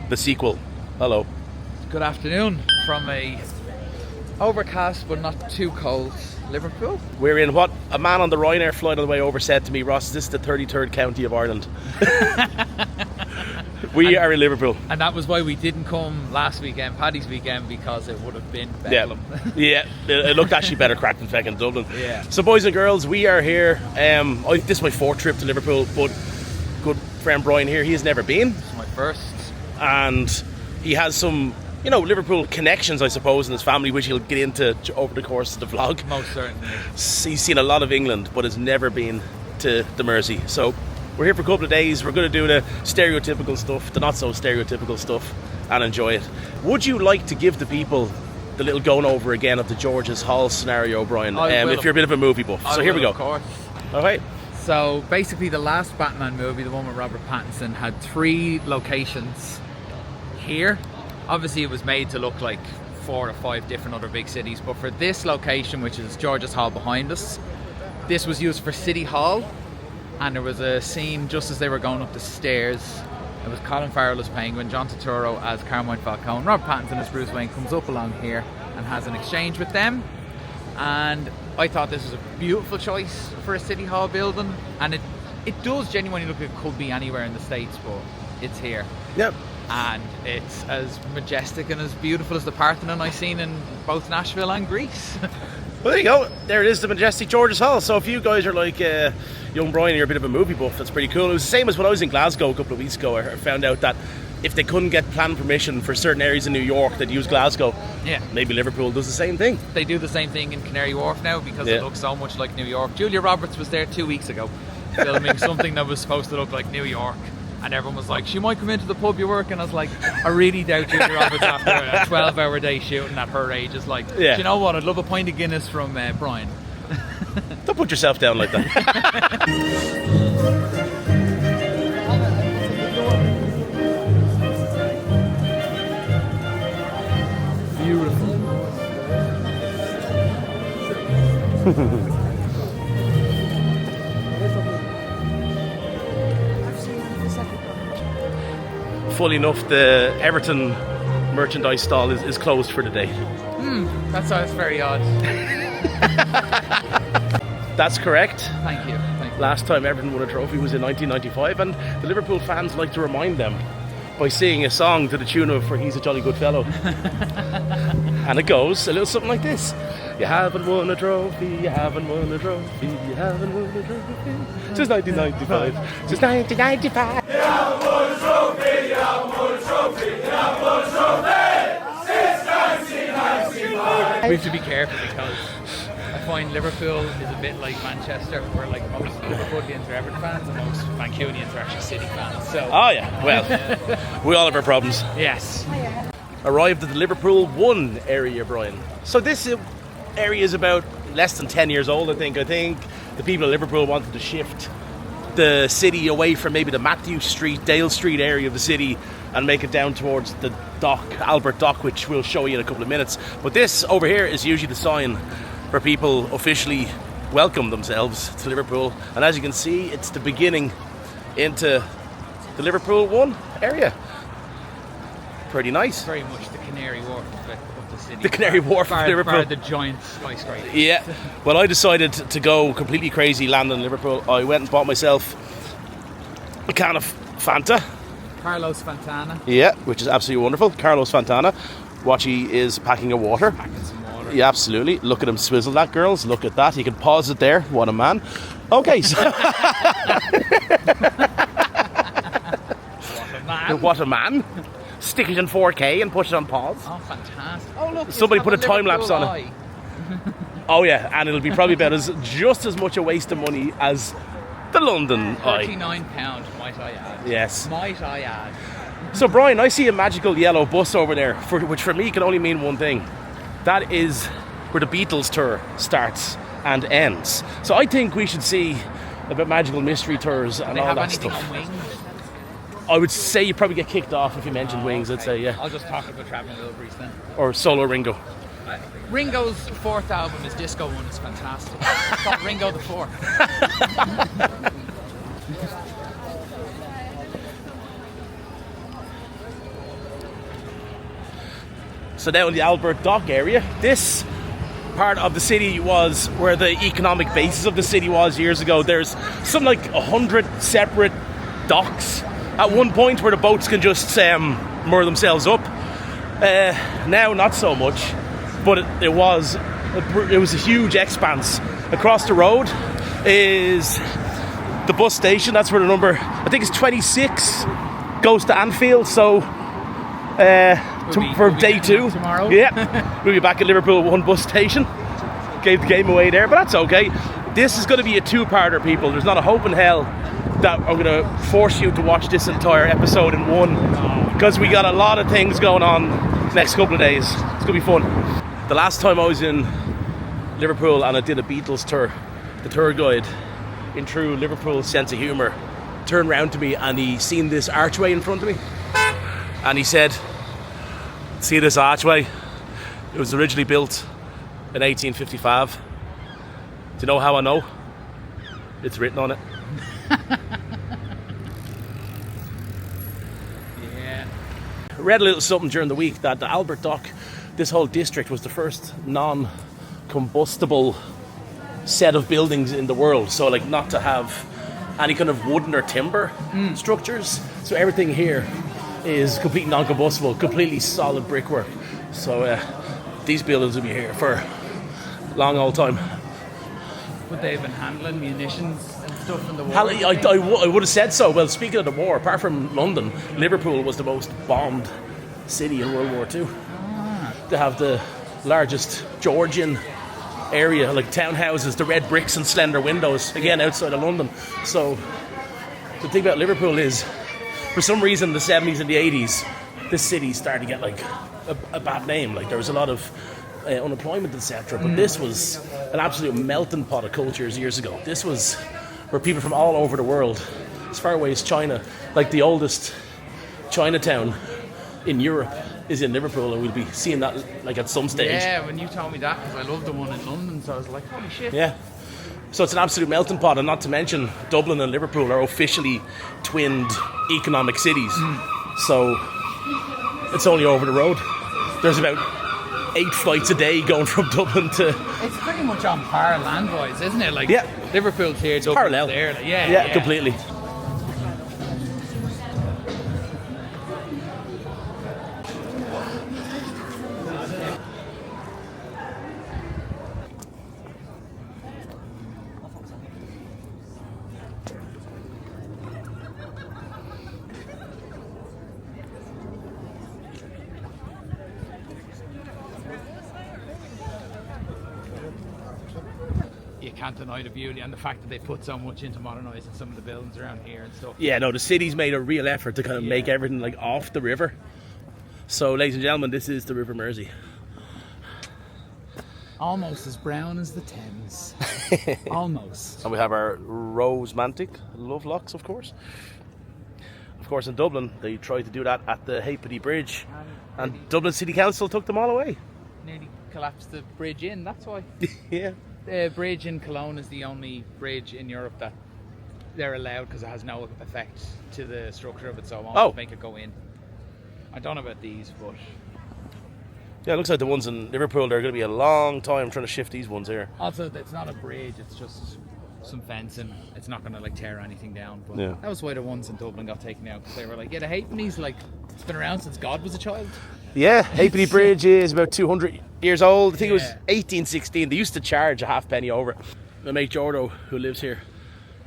the sequel. Hello. Good afternoon from a overcast but not too cold Liverpool. We're in what a man on the Ryanair flight on the way over said to me, Ross, this is the 33rd county of Ireland. We are in Liverpool. And that was why we didn't come last weekend, Paddy's weekend, because it would have been bedlam. Yeah, it looked actually better cracked than fucking Dublin. Yeah. So boys and girls, we are here. This is my fourth trip to Liverpool, but good friend Brian here, he has never been. This is my first. And he has some, Liverpool connections, I suppose, in his family, which he'll get into over the course of the vlog. Most certainly. He's seen a lot of England, but has never been to the Mersey. So we're here for a couple of days. We're going to do the stereotypical stuff, the not so stereotypical stuff, and enjoy it. Would you like to give the people the little going over again of the George's Hall scenario, Brian? If you're a bit of a movie buff. So here we go. Of course. All right. So basically the last Batman movie, the one with Robert Pattinson, had 3 locations here. Obviously it was made to look like 4 or 5 different other big cities, but for this location, which is George's Hall behind us, this was used for City Hall, and there was a scene just as they were going up the stairs. It was Colin Farrell as Penguin, John Turturro as Carmine Falcone, Robert Pattinson as Bruce Wayne comes up along here and has an exchange with them. And I thought this was a beautiful choice for a City Hall building, and it does genuinely look like it could be anywhere in the States, but it's here. Yep. And it's as majestic and as beautiful as the Parthenon I've seen in both Nashville and Greece. Well, there you go. There it is, the majestic George's Hall. So if you guys are like young Brian, you're a bit of a movie buff, that's pretty cool. It was the same as when I was in Glasgow a couple of weeks ago. I found out that if they couldn't get planning permission for certain areas in New York, they'd use Glasgow. Yeah. Maybe Liverpool does the same thing. They do the same thing in Canary Wharf now because it looks so much like New York. Julia Roberts was there 2 weeks ago filming something that was supposed to look like New York. And everyone was like, she might come into the pub you work. And I was like, I really doubt Julia Roberts after a 12-hour day shooting at her age is like, do you know what? I'd love a pint of Guinness from Brian. Don't put yourself down like that. Beautiful. Fully enough, the Everton merchandise stall is closed for the day. That sounds very odd. That's correct. Thank you. Last time Everton won a trophy was in 1995, and the Liverpool fans like to remind them by singing a song to the tune of For He's a Jolly Good Fellow. And it goes a little something like this. You haven't won a trophy, you haven't won a trophy, you haven't won a trophy since 1995, since 1995. You haven't won a trophy, you haven't won a trophy, you haven't won a trophy since 1995. We have to be careful because I find Liverpool is a bit like Manchester, where like most Liverpoolians are Everton fans and most Mancunians are actually City fans. So. Oh yeah, well, we all have our problems. Yes. Arrived at the Liverpool One area, Brian. So this area is about less than 10 years old, I think. I think the people of Liverpool wanted to shift the city away from maybe the Mathew Street, Dale Street area of the city and make it down towards the dock, Albert Dock, which we'll show you in a couple of minutes. But this over here is usually the sign where people officially welcome themselves to Liverpool. And as you can see, it's the beginning into the Liverpool One area. Pretty nice. Very much the Canary Wharf of the city. The Canary Wharf of Liverpool. The giant skyscraper. Yeah. Well, I decided to go completely crazy landing in Liverpool. I went and bought myself a can of Fanta. Carlos Fantana. Yeah, which is absolutely wonderful. Carlos Fantana. Watchy is packing a water. Packing some water. Yeah, absolutely. Look at him swizzle that, girls. Look at that. You can pause it there. What a man. Okay, so... What a man. What a man. Stick it in 4K and put it on pause. Oh, fantastic. Oh, look. Somebody put a time-lapse on eye. it. Oh, yeah, and it'll be probably about just as much a waste of money as the London Eye. £39, might I add. Yes. Might I add. So, Brian, I see a magical yellow bus over there, which for me can only mean one thing. That is where the Beatles tour starts and ends. So I think we should see a bit magical mystery tours and all that stuff. On Wings? I would say you probably get kicked off if you mentioned Wings, okay. I'd say, yeah. I'll just talk about Travelling Wilburys then. Or Solo Ringo. Ringo's fourth album, his disco one, is fantastic. I thought Ringo the Fourth. So down in the Albert Dock area, this part of the city was where the economic basis of the city was years ago. There's something like 100 separate docks at one point where the boats can just moor themselves up. Now not so much, but it was a huge expanse. Across the road is the bus station. That's where the number, I think it's 26, goes to Anfield. So for day 2 tomorrow. Yeah, we'll be back at Liverpool One bus station. Gave the game away there, but that's okay. This is going to be a 2-parter, people. There's not a hope in hell that I'm going to force you to watch this entire episode in one, because we got a lot of things going on next couple of days. It's going to be fun. The last time I was in Liverpool and I did a Beatles tour, the tour guide, in true Liverpool sense of humour, turned round to me and he seen this archway in front of me, and he said, "See this archway? It was originally built in 1855. Do you know how I know? It's written on it." Yeah. Read a little something during the week that the Albert Dock, this whole district, was the first non-combustible set of buildings in the world. So like not to have any kind of wooden or timber structures. So everything here is completely non-combustible, completely solid brickwork. So these buildings will be here for a long old time. Would they have been handling munitions and stuff in the war? I would have said so. Well, speaking of the war, apart from London, Liverpool was the most bombed city in World War II. They have the largest Georgian area, like townhouses, the red bricks and slender windows, again outside of London. So the thing about Liverpool is, for some reason, the 70s and the 80s, this city started to get like a bad name. Like there was a lot of unemployment, etc. But this was an absolute melting pot of cultures years ago. This was where people from all over the world, as far away as China, like the oldest Chinatown in Europe is in Liverpool, and we'll be seeing that like at some stage. Yeah, when you told me that, because I love the one in London, so I was like, holy shit. Yeah. So it's an absolute melting pot, and not to mention Dublin and Liverpool are officially twinned economic cities. So it's only over the road. There's about 8 flights a day going from Dublin to... It's pretty much on par land-wise, isn't it? Like, yeah. Liverpool's here, Dublin's parallel. there. Like, yeah, completely. You can't deny the beauty and the fact that they put so much into modernising some of the buildings around here and stuff. Yeah, no, the city's made a real effort to kind of make everything like off the river. So, ladies and gentlemen, this is the River Mersey. Almost as brown as the Thames. Almost. And we have our romantic love locks, of course. Of course, in Dublin, they tried to do that at the Halfpenny Bridge, and Dublin City Council took them all away. Nearly collapsed the bridge in, that's why. Yeah. The bridge in Cologne is the only bridge in Europe that they're allowed because it has no effect to the structure of it, so it won't make it go in. I don't know about these, but... Yeah, it looks like the ones in Liverpool, they're going to be a long time trying to shift these ones here. Also, it's not a bridge, it's just some fencing. It's not going to like tear anything down. But yeah. That was why the ones in Dublin got taken out, because they were like, yeah, the Halfpenny's like, it's been around since God was a child. Yeah, Halfpenny Bridge is about 200 years old. I think it was 1816. They used to charge a halfpenny over it. My mate Jordo, who lives here,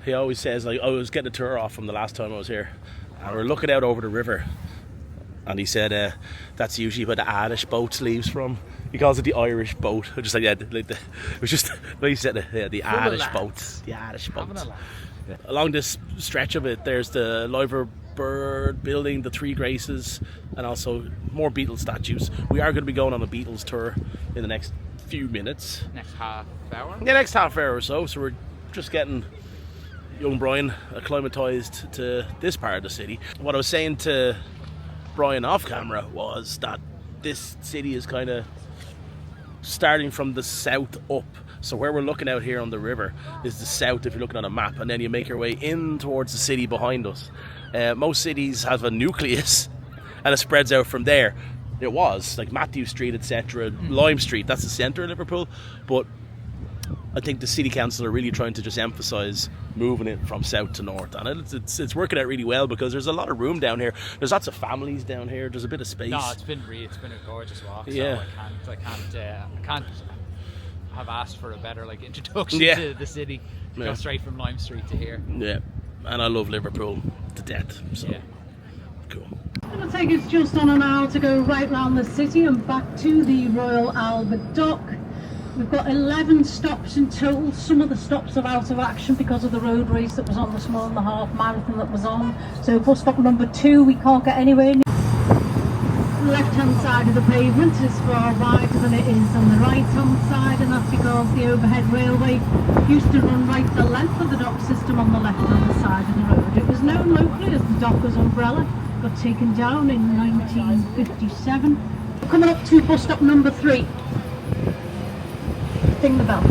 he always says, like, I was getting a tour off from the last time I was here, and we're looking out over the river, and he said that's usually where the Irish boats leaves from. He calls it the Irish boat. Just like, it was just like he said, the Irish boats. The Irish boats. Yeah. Along this stretch of it, there's the Liverpool building, the Three Graces, and also more Beatles statues. We are going to be going on a Beatles tour in the next few minutes. Next half hour? Yeah, next half hour or so. So we're just getting young Brian acclimatised to this part of the city. What I was saying to Brian off camera was that this city is kind of starting from the south up. So where we're looking out here on the river is the south if you're looking on a map, and then you make your way in towards the city behind us. Most cities have a nucleus and it spreads out from there. it was like Mathew Street, etc. Lime Street, that's the centre of Liverpool. But I think the city council are really trying to just emphasise moving it from south to north, and it's working out really well because there's a lot of room down here. There's lots of families down here. There's a bit of space. No, it's been a gorgeous walk. Yeah. So I can't have asked for a better like introduction to the city. To go straight from Lime Street to here. Yeah, and I love Liverpool to death. So cool. It'll take us just on an hour to go right round the city and back to the Royal Albert Dock. We've got 11 stops in total. Some of the stops are out of action because of the road race that was on this morning, the half marathon that was on. So bus stop number 2, we can't get anywhere near. The left-hand side of the pavement is far wider than it is on the right-hand side, and that's because the overhead railway used to run right the length of the dock system on the left-hand side of the road. It was known locally as the Dockers Umbrella, got taken down in 1957. Coming up to bus stop number 3. Ding the bell.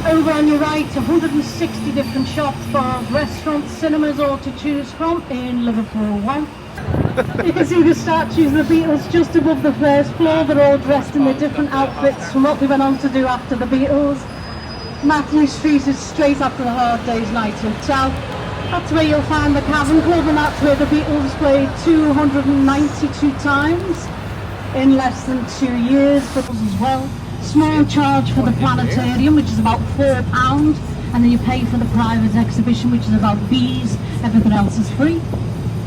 Over on your right, 160 different shops, bars, restaurants, cinemas, all to choose from in Liverpool One. You can see the statues of the Beatles just above the first floor. They're all dressed in their different outfits from what they went on to do after the Beatles. Mathew Street is straight after the Hard Day's Night Hotel. That's where you'll find the Cavern Club, and that's where the Beatles played 292 times in less than 2 years, but as well. Small charge for the planetarium, which is about £4, and then you pay for the private exhibition, which is about bees. Everything else is free.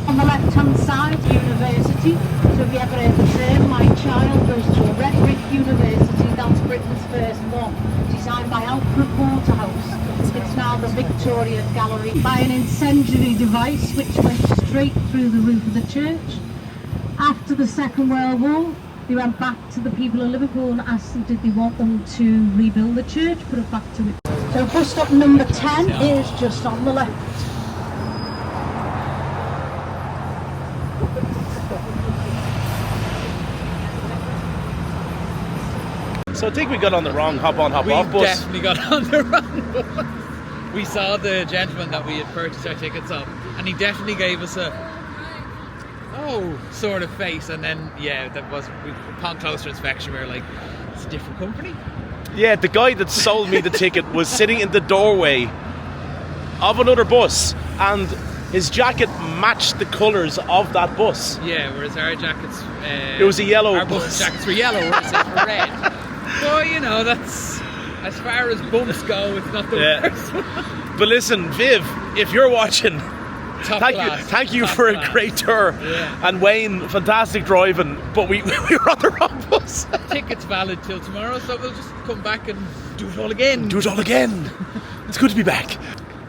On the left-hand side, university. So if you ever heard the term, my child goes to a rhetoric university. That's Britain's first one, designed by Alfred Waterhouse. It's now the Victoria Gallery, by an incendiary device which went straight through the roof of the church. After the Second World War, they went back to the people of Liverpool and asked them did they want them to rebuild the church, put it back to it. So bus stop number 10 is just on the left. So I think we got on the wrong hop-on, hop-off bus. We definitely got on the wrong bus. We saw the gentleman that we had purchased our tickets of, and he definitely gave us a sort of face, and then upon closer inspection we were like, it's a different company. Yeah, the guy that sold me the ticket was sitting in the doorway of another bus, and his jacket matched the colours of that bus. Yeah, whereas our jackets... it was a yellow our bus. Bus jackets were yellow, whereas theirs were red. But, you know, that's... As far as bumps go, it's not the worst one. But listen, Viv, if you're watching... Thank you for a great tour. Yeah. And Wayne, fantastic driving, but we were on the wrong bus. Tickets valid till tomorrow, so we'll just come back and do it all again. It's good to be back.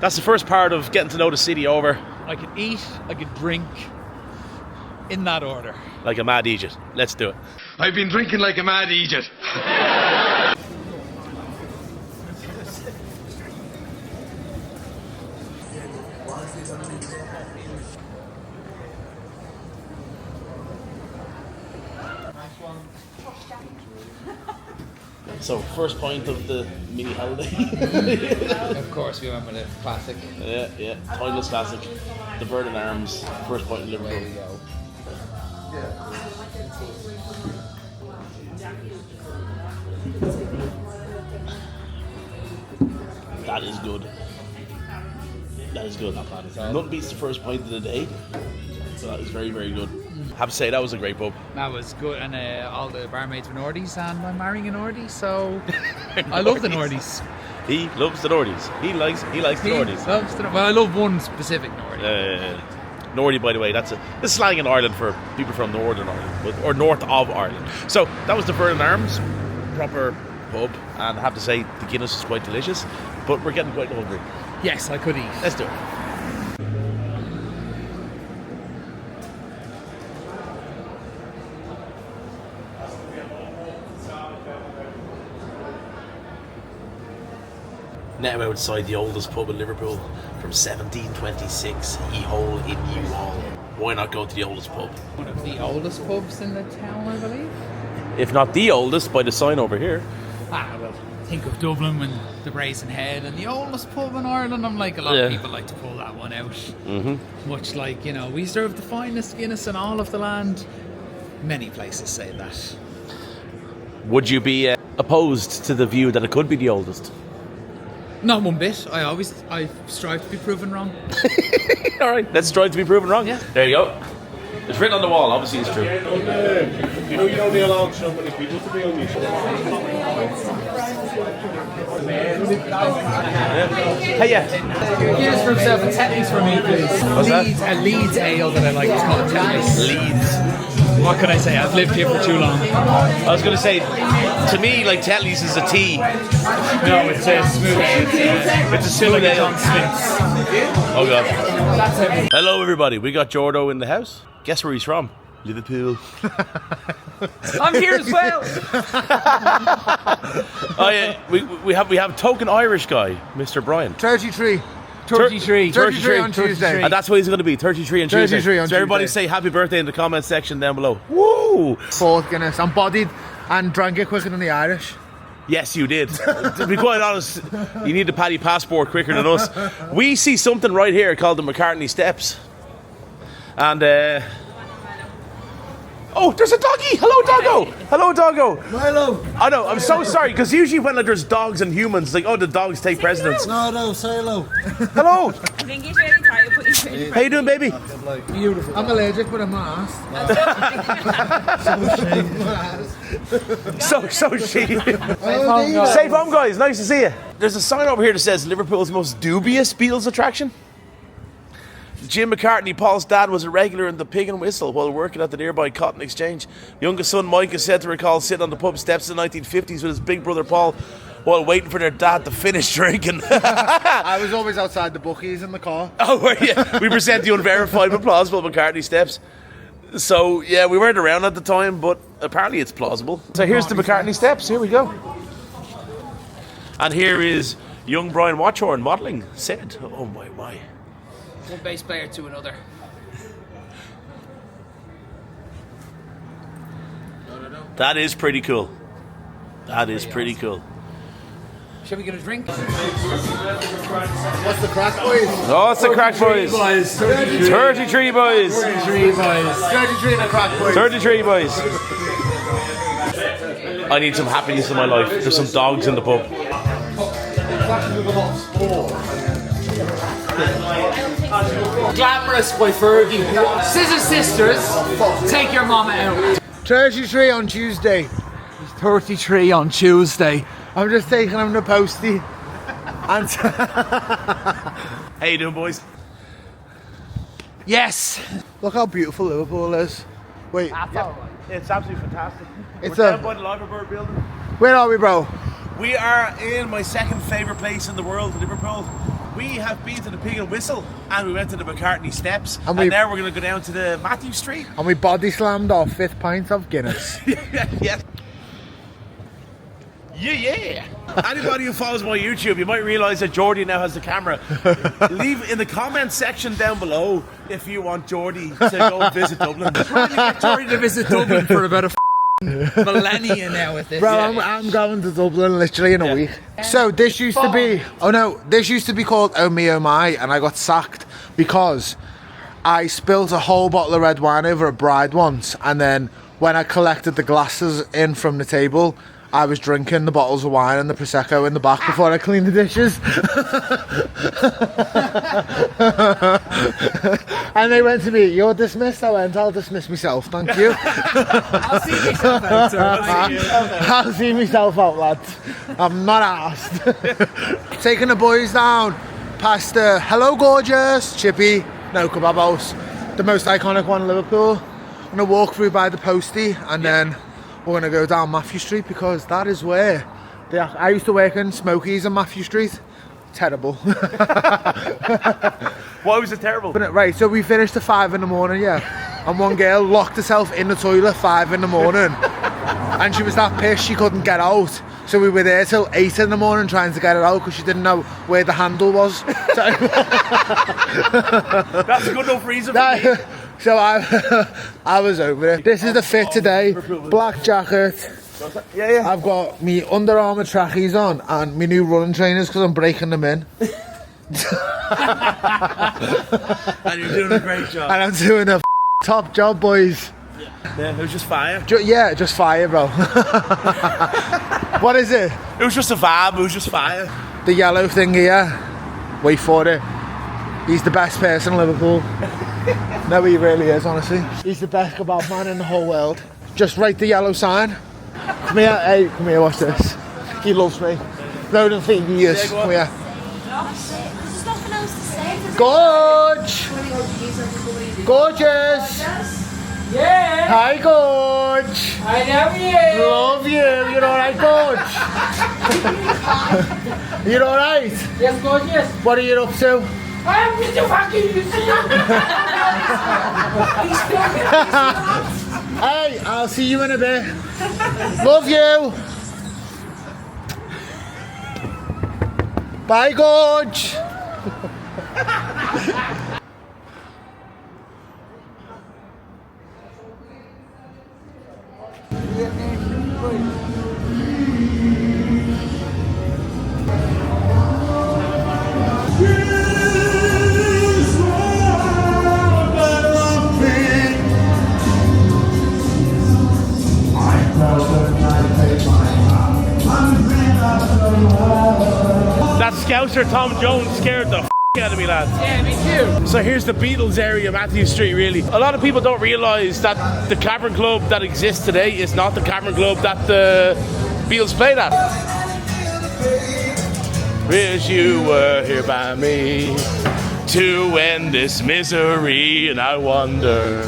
That's the first part of getting to know the city over. I could eat, I could drink, in that order. Like a mad idiot. Let's do it. I've been drinking like a mad idiot. So, first point of the mini holiday. Of course, we went with a classic. Yeah, timeless classic. The Bird and Arms, first point in Liverpool. Away we go. That is good. That plan. Nothing beats the first point of the day. So that is very, very good. I have to say, that was a great pub. That was good, and all the barmaids were Nordies, and I'm marrying a Nordie, so I love the Nordies. He loves the Nordies. He likes the Nordies. Well, I love one specific Nordie. Nordie, by the way, that's slang in Ireland for people from Northern Ireland, or north of Ireland. So that was the Bird and Arms, proper pub, and I have to say the Guinness is quite delicious, but we're getting quite hungry. Yes, I could eat. Let's do it. Now outside the oldest pub in Liverpool from 1726, Ye-Hole in Ye-Wall. Why not go to the oldest pub? One of the oldest pubs in the town, I believe. If not the oldest, by the sign over here. Well, think of Dublin when the Brazen Head and the oldest pub in Ireland. I'm like, a lot of people like to pull that one out. Much like, you know, we serve the finest Guinness in all of the land. Many places say that. Would you be opposed to the view that it could be the oldest? Not one bit. I strive to be proven wrong. All right, let's strive to be proven wrong. Yeah. There you go. It's written on the wall, obviously it's true. You know you're only allowed so many people to be on your show. Hey, yeah. Guinness for himself and Tetley's for me, please. What's that? A Leeds ale that I like. It's called Tetley's. Leeds. What can I say? I've lived here for too long. I was going to say, to me, like Tetley's is a tea. No, it's a smooth ale. It's a smooth ale. John Smith's. Oh, God. That's heavy. Hello, everybody. We got Jordo in the house. Guess where he's from? Liverpool. I'm here as well. Oh, yeah. We have token Irish guy, Mr. Brian. 33. 33. 33 on Tuesday. And that's what he's going to be, 33 on Tuesday. 33 on so everybody Tuesday. say happy birthday in the comment section down below. Woo! Fourth Guinness. I'm bodied and drank it quicker than the Irish. Yes, you did. To be quite honest, you need a paddy passport quicker than us. We see something right here called the McCartney Steps. And, oh, there's a doggy! Hello, doggo! Hello, doggo! Hello. I know, I'm so sorry, because usually when there's dogs and humans, it's like, oh, the dogs take precedence. No, say hello. Hello! I think he's really tired, but he's really How you doing, baby? Beautiful. I'm allergic, but I'm not So she. Oh, Safe home, guys. Nice to see you. There's a sign over here that says Liverpool's most dubious Beatles attraction. Jim McCartney, Paul's dad, was a regular in the Pig and Whistle while working at the nearby Cotton Exchange. Youngest son Mike is said to recall sitting on the pub steps in the 1950s with his big brother Paul while waiting for their dad to finish drinking. I was always outside the bookies in the car. Oh, were you? We present the unverified but plausible McCartney steps. So, yeah, we weren't around at the time, but apparently it's plausible. So here's the McCartney steps. Here we go. And here is young Brian Watchorn modelling. Said, oh my. One bass player to another. That is pretty cool. That is pretty cool. Shall we get a drink? What's the crack, boys? Oh, it's the crack boys. 33 boys. 33 in the crack, boys. 33 boys. I need some happiness in my life. There's some dogs in the pub. Glamorous by Fergie. Scissor Sisters, take your mama out. 33 on Tuesday. 33 on Tuesday. I'm just taking him to postie. And How you doing, boys? Yes. look how beautiful Liverpool is. Wait, It's absolutely fantastic. It's We're a- down by the Liverpool building. where are we, bro? We are in my second favourite place in the world, Liverpool. We have been to the Pig and Whistle and we went to the McCartney Steps and now we're going to go down to the Mathew Street. And we body slammed our 5th pint of Guinness. Yes. Yeah. Anybody who follows my YouTube, you might realise that Jordy now has the camera. Leave in the comment section down below if you want Jordy to go visit Dublin. Trying to get Jordy to visit Dublin for about a millennia now with this. Bro, I'm going to Dublin literally in a week. So this used to be, this used to be called Oh Me Oh My, and I got sacked because I spilled a whole bottle of red wine over a bride once, and then when I collected the glasses in from the table, I was drinking the bottles of wine and the Prosecco in the back before I cleaned the dishes. And they went to me, "You're dismissed." I went, "I'll dismiss myself, thank you." I'll see myself out, sir. I'll see myself out, lads. I'm not asked. Taking the boys down past the Hello Gorgeous, Chippy, no Kebab House, the most iconic one in Liverpool. I'm going to walk through by the postie and then we're going to go down Mathew Street because that is where I used to work in Smokies on Mathew Street. Terrible. Why was it terrible? But right, so we finished at 5 in the morning, yeah. And one girl locked herself in the toilet 5 in the morning. And she was that pissed she couldn't get out. So we were there till 8 in the morning trying to get it out because she didn't know where the handle was. That's a good enough reason for me. So I was over it. This is the fit today. Black jacket, Yeah. I've got me Under Armour trackies on and my new running trainers because I'm breaking them in. And you're doing a great job. And I'm doing a top job, boys. Yeah, it was just fire. Just fire, bro. What is it? It was just a vibe, it was just fire. The yellow thing here. Wait for it. He's the best person in Liverpool. No, he really is, honestly. He's the best kebab man in the whole world. Just write the yellow sign. Come here, hey, come here, watch this. He loves me. Known him for years. Come here. There's nothing else to say. Gorge! Gorgeous! Yeah. Hi, Gorge! I love you. Love you. You're alright, Gorge? You're alright? Yes, gorgeous. What are you up to? I'm with the fucking Hey, I'll see you in a bit. Love you. Bye, Gorge. That Scouser Tom Jones scared the out of me, lads. Yeah, me too. So here's the Beatles area, Mathew Street, really. A lot of people don't realise that the Cavern Club that exists today is not the Cavern Club that the Beatles played at. Wish you were here by me to end this misery, and I wonder.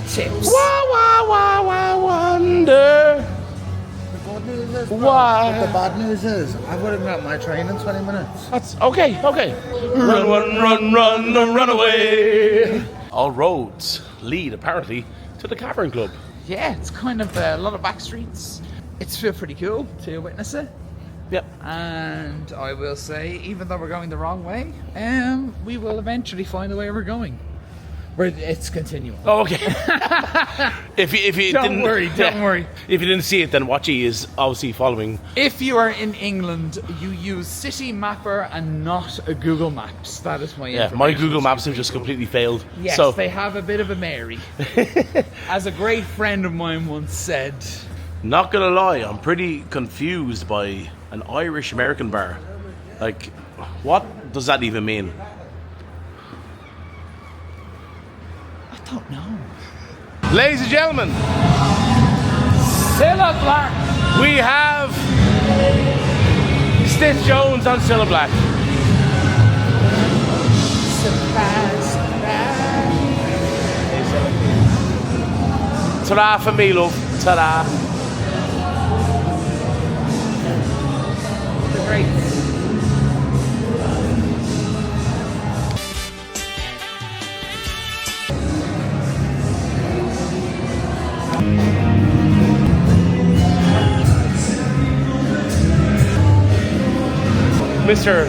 Tips. Why wonder. Why? The bad news is, I would have got my train in 20 minutes. That's okay. Run away. All roads lead apparently to the Cavern Club. Yeah, it's kind of a lot of back streets. It's feel pretty cool to witness it. Yep. And I will say, even though we're going the wrong way, we will eventually find a way we're going. It's continual. Oh, okay. if you Don't worry. If you didn't see it, then Watchy is obviously following. If you are in England, you use City Mapper and not a Google Maps. That is my information. My Google Maps have just completely failed. Yes, So they have a bit of a Mary. As a great friend of mine once said. not gonna lie, I'm pretty confused by an Irish American bar. Like, what does that even mean? I don't know. Ladies and gentlemen, Cilla Black. we have Stitch Jones on Cilla Black. Ta-da for me, love. Ta-da. The great. Mr.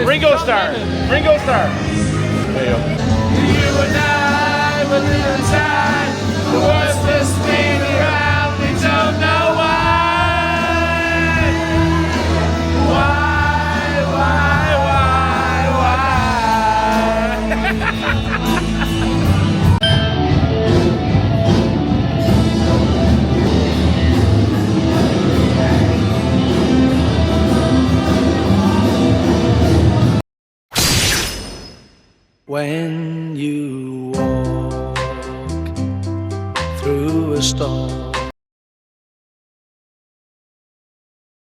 Ringo Starr. Ringo Starr. There you go. You and I will live inside the worthless thing around. We don't know why. When you walk through a storm,